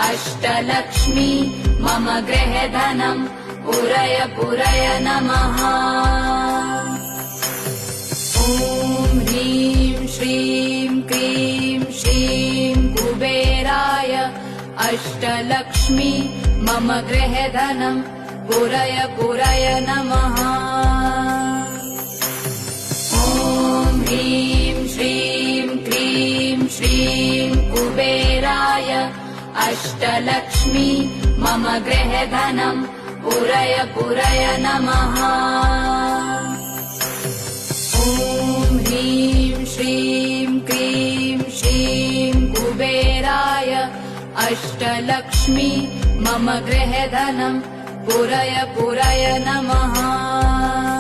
अष्टलक्ष्मी मम गृहधनं पुरय पुरय नमः। ॐ ह्रीं श्रीं क्रीं श्रीं कुबेराय अष्टलक्ष्मी मम गृहधनं पुरय पुरय नमः। ॐ ह्रीं श्रीं क्रीं श्रीं कुबेराय अष्टलक्ष्मी मम गृहधनं पुरय पुरय नमः। ॐ ह्रीं श्रीं क्रीं श्रीं कुबेराय अष्टलक्ष्मी मम गृहधनं पुरय पुरय नमः।